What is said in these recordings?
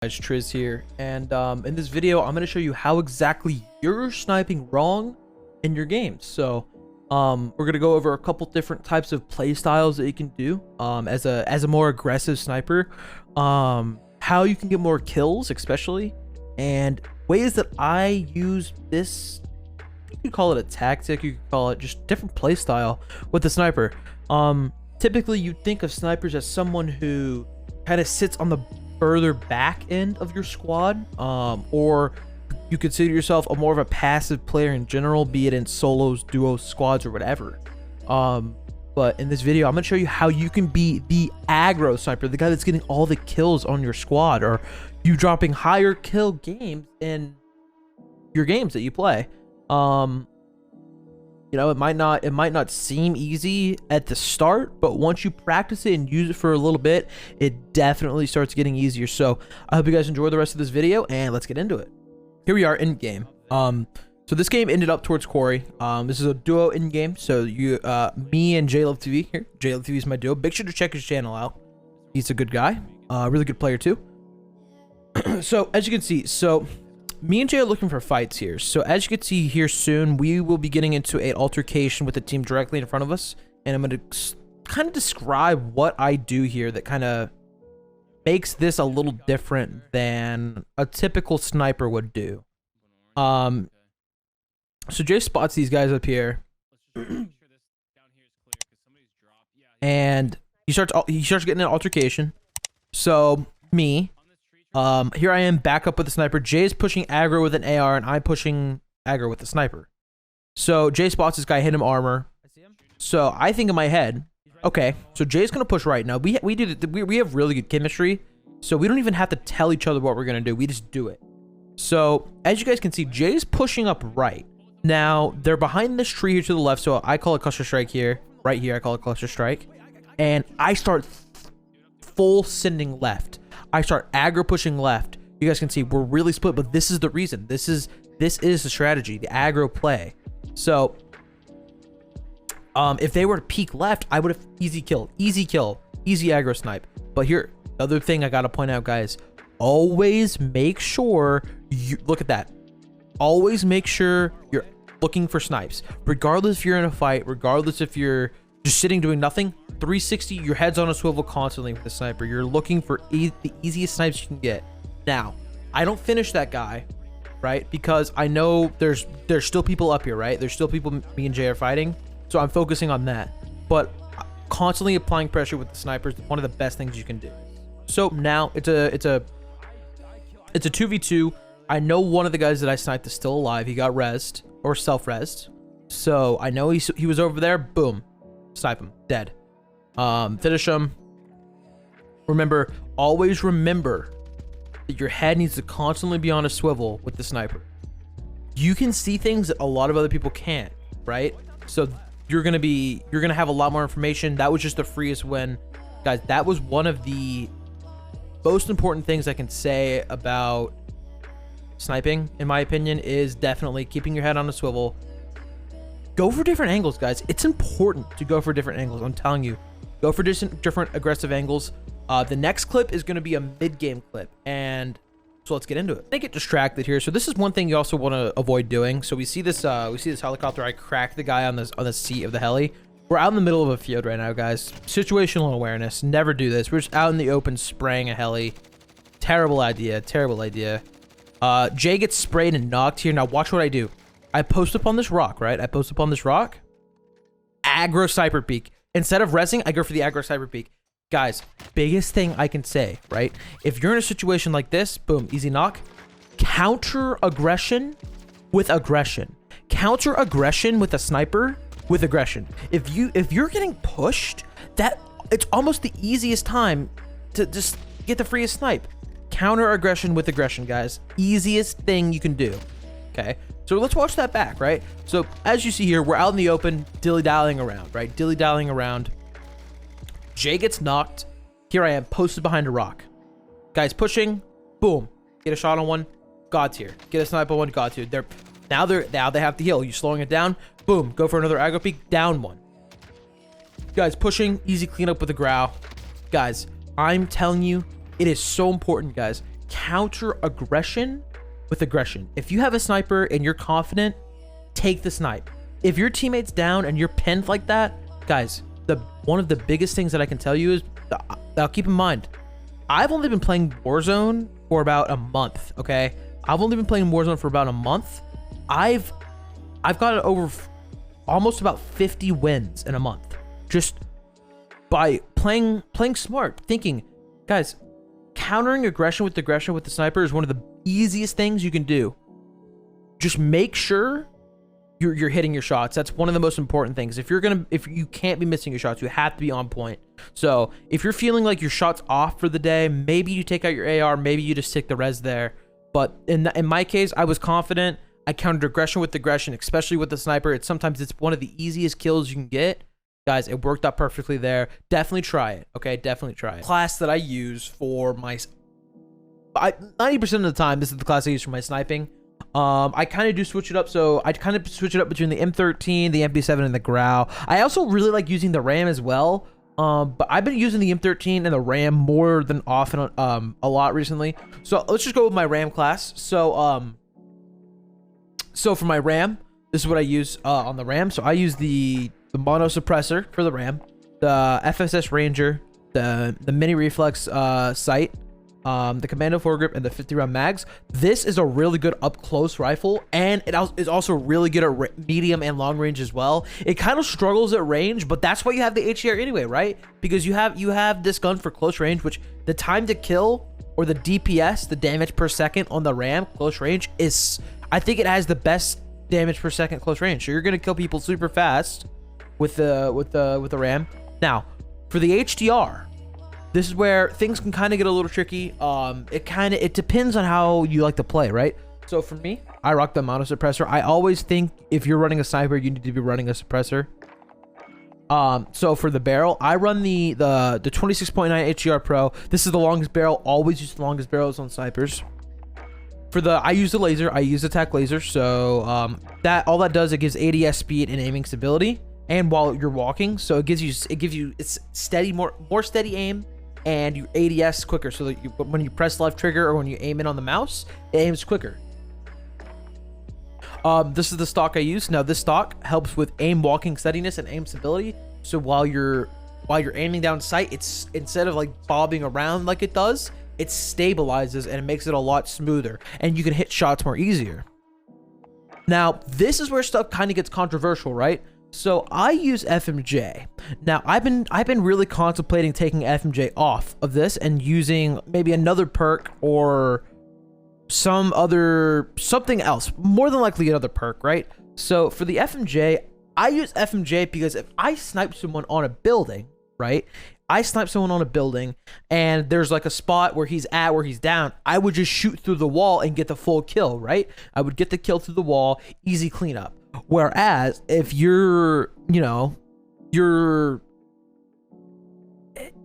Guys, Trizz here, and in this video I'm going to show you how exactly you're sniping wrong in your games. So we're going to go over a couple different types of play styles that you can do as a more aggressive sniper, how you can get more kills especially, and ways that I use this. You could call it a tactic, you could call it just different play style with the sniper. Typically you think of snipers as someone who kind of sits on the further back end of your squad, or you consider yourself a more of a passive player in general, be it in solos, duos, squads, or whatever. But in this video I'm going to show you how you can be the aggro sniper, the guy that's getting all the kills on your squad, or you dropping higher kill games in your games that you play. You know, it might not seem easy at the start, but once you practice it and use it for a little bit, it definitely starts getting easier. So I hope you guys enjoy the rest of this video, and let's get into it. Here we are in game. So this game ended up towards Corey. This is a duo in game. So you, me and JLoveTV here. JLoveTV is my duo. Make sure to check his channel out. He's a good guy, really good player too. So as you can see, me and Jay are looking for fights here. So as you can see here soon, we will be getting into an altercation with the team directly in front of us. And I'm going to kind of describe what I do here that kind of makes this a little different than a typical sniper would do. So Jay spots these guys up here. And he starts getting an altercation. So me, here I am back up with the sniper. Jay's pushing aggro with an AR, and I'm pushing aggro with the sniper. So Jay spots this guy, hit him armor. So I think in my head, okay, so Jay's gonna push right now. We have really good chemistry, so we don't even have to tell each other what we're gonna do. We just do it. So as you guys can see, Jay's pushing up right. Now they're behind this tree here to the left, so I call it cluster strike here. Right here, I call it cluster strike, and I start full sending left. I start aggro pushing left. You guys can see we're really split, but this is the reason. This is the strategy, the aggro play. So if they were to peek left, I would have easy kill, easy aggro snipe. But here, the other thing I gotta point out, guys, always make sure you look at that. Always make sure you're looking for snipes, regardless if you're in a fight, regardless if you're just sitting doing nothing. 360, your head's on a swivel constantly with the sniper. You're looking for the easiest snipes you can get. Now, I don't finish that guy, right? Because I know there's still people up here, right? There's still people me and Jay are fighting, so I'm focusing on that. But constantly applying pressure with the snipers is one of the best things you can do. So now it's a 2v2. I know one of the guys that I sniped is still alive. He got rezzed or self-rezzed. So I know he was over there. Boom, snipe him, dead. Finish him. Remember, always remember that your head needs to constantly be on a swivel with the sniper. You can see things that a lot of other people can't, right? So you're gonna have a lot more information. That was just the freest win, guys. That was one of the most important things I can say about sniping, in my opinion, is definitely keeping your head on a swivel. Go for different angles, guys. It's important to go for different angles. I'm telling you, go for different aggressive angles. The next clip is going to be a mid-game clip, and so let's get into it. I get distracted here. So this is one thing you also want to avoid doing. So we see this helicopter. I cracked the guy on the seat of the heli. We're out in the middle of a field right now, guys. Situational awareness. Never do this. We're just out in the open spraying a heli. Terrible idea. Terrible idea. Jay gets sprayed and knocked here. Now watch what I do. I post up on this rock, right? I post up on this rock. Aggro sniper peek. Instead of rezzing, I go for the aggro sniper peek. Guys, biggest thing I can say, right? If you're in a situation like this, boom, easy knock. Counter aggression with aggression. Counter aggression with a sniper with aggression. If you're getting pushed, it's almost the easiest time to just get the freest snipe. Counter aggression with aggression, guys. Easiest thing you can do. Okay, so let's watch that back, right? So as you see here, we're out in the open, dilly-dallying around, right? Dilly-dallying around. Jay gets knocked. Here I am, posted behind a rock. Guys pushing, boom. Get a shot on one, God's here. Get a snipe on one, God's here. Now they have to heal. You're slowing it down, boom. Go for another aggro peek, down one. Guys pushing, easy cleanup with a growl. Guys, I'm telling you, it is so important, guys. counter aggression with aggression. If you have a sniper and you're confident, take the snipe. If your teammate's down and you're pinned like that, guys, one of the biggest things that I can tell you is, now keep in mind, I've only been playing Warzone for about a month, okay? I've only been playing Warzone for about a month. I've got over almost about 50 wins in a month, just by playing smart, thinking, guys, countering aggression with the sniper is one of the easiest things you can do. Just make sure you're hitting your shots. That's one of the most important things. If you can't be missing your shots, you have to be on point. So if you're feeling like your shot's off for the day, maybe you take out your AR, maybe you just stick the res there. But in my case, I was confident. I countered aggression with aggression, especially with the sniper. Sometimes it's one of the easiest kills you can get. Guys, it worked out perfectly there. Definitely try it. Okay, definitely try it. Class that I use for my 90% of the time, this is the class I use for my sniping. I kind of do switch it up. So I kind of switch it up between the M13, the MP7, and the Grau. I also really like using the Ram as well. But I've been using the M13 and the Ram more than often, a lot recently. So let's just go with my Ram class. So for my Ram, this is what I use on the Ram. So I use the mono suppressor for the Ram, the FSS Ranger, the mini reflex sight, the commando foregrip, and the 50-round mags. This is a really good up close rifle, and it is also really good at medium and long range as well. It kind of struggles at range, but that's why you have the HDR anyway, right? Because you have this gun for close range, which the time to kill, or the DPS, the damage per second on the Ram close range, is, I think it has the best damage per second close range. So you're gonna kill people super fast with the Ram. Now for the HDR, this is where things can kind of get a little tricky. It depends on how you like to play, right? So for me, I rock the mono suppressor. I always think if you're running a sniper, you need to be running a suppressor. So for the barrel, I run the 26.9 HDR Pro. This is the longest barrel. Always use the longest barrels on snipers. I use the laser. I use the tac laser. So all that does, it gives ADS speed and aiming stability, and while you're walking, so it gives you it's steady, more steady aim, and your ADS quicker, so that when you press left trigger or when you aim in on the mouse, it aims quicker. This is the stock I use. Now this stock helps with aim walking steadiness and aim stability. So while you're aiming down sight, it's, instead of like bobbing around like it does, it stabilizes and it makes it a lot smoother, and you can hit shots more easier. Now this is where stuff kind of gets controversial, right? So I use FMJ. Now I've been really contemplating taking FMJ off of this and using maybe another perk or something else, more than likely another perk, right? So for the FMJ, I use FMJ because if I snipe someone on a building, right? I snipe someone on a building and there's like a spot where he's down, I would just shoot through the wall and get the full kill, right? I would get the kill through the wall, easy cleanup. Whereas if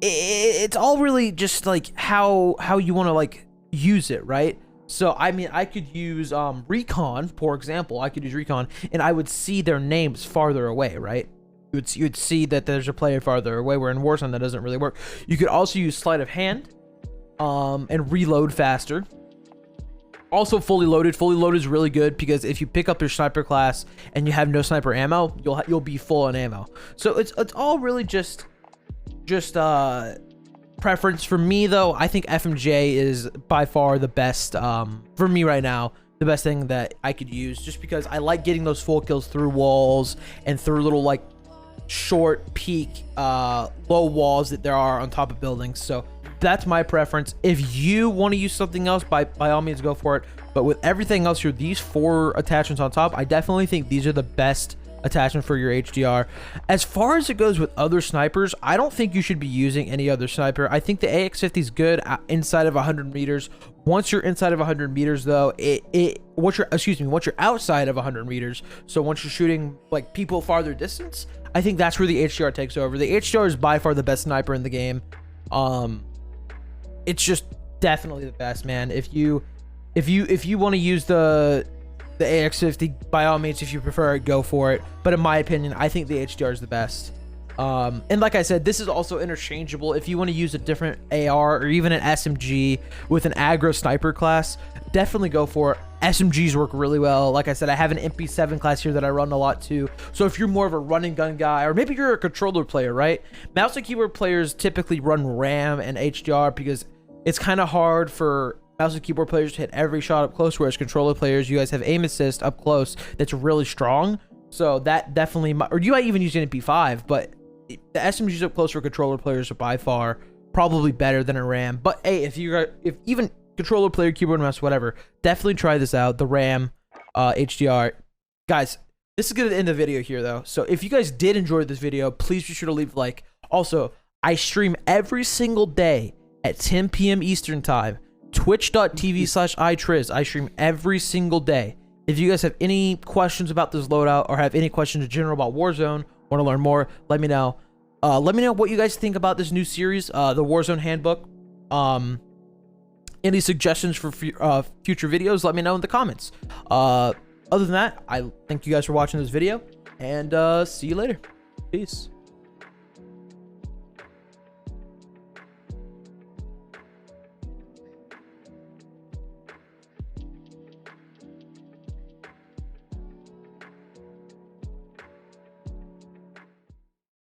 it's all really just like how you want to like use it, right? So I mean, I could use recon, for example. I could use recon and I would see their names farther away, right? You'd see that there's a player farther away, where in Warzone that doesn't really work. You could also use sleight of hand and reload faster. Also fully loaded. Fully loaded is really good because if you pick up your sniper class and you have no sniper ammo, you'll be full on ammo. So it's all really just preference. For me though, I think FMJ is by far the best for me right now. The best thing that I could use, just because I like getting those full kills through walls and through little like short peak low walls that there are on top of buildings. So that's my preference. If you want to use something else, by all means go for it. But with everything else here, these 4 attachments on top, I definitely think these are the best attachment for your HDR. As far as it goes with other snipers, I don't think you should be using any other sniper. I think the AX50 is good inside of 100 meters. Once you're inside of 100 meters though, once you're outside of 100 meters, so once you're shooting like people farther distance, I think that's where the HDR takes over. The HDR is by far the best sniper in the game. It's just definitely the best, man. If you want to use the AX50, by all means, if you prefer it, go for it. But in my opinion, I think the HDR is the best. And like I said, this is also interchangeable. If you want to use a different AR or even an SMG with an aggro sniper class, definitely go for it. SMGs work really well. Like I said, I have an MP7 class here that I run a lot too. So if you're more of a run and gun guy, or maybe you're a controller player, right? Mouse and keyboard players typically run RAM and HDR because it's kind of hard for mouse and keyboard players to hit every shot up close, whereas controller players, you guys have aim assist up close that's really strong. So that definitely, or you might even use an MP5, but the SMGs up close for controller players are by far probably better than a RAM. But hey, if even controller player, keyboard, mouse, whatever, definitely try this out. The RAM, HDR. Guys, this is gonna end the video here though. So if you guys did enjoy this video, please be sure to leave a like. Also, I stream every single day at 10 p.m. Eastern time. Twitch.tv/iTrizz. I stream every single day. If you guys have any questions about this loadout or have any questions in general about Warzone, want to learn more, let me know. Let me know what you guys think about this new series, the Warzone handbook. Any suggestions for future videos, let me know in the comments. Other than that, I thank you guys for watching this video, and see you later. Peace.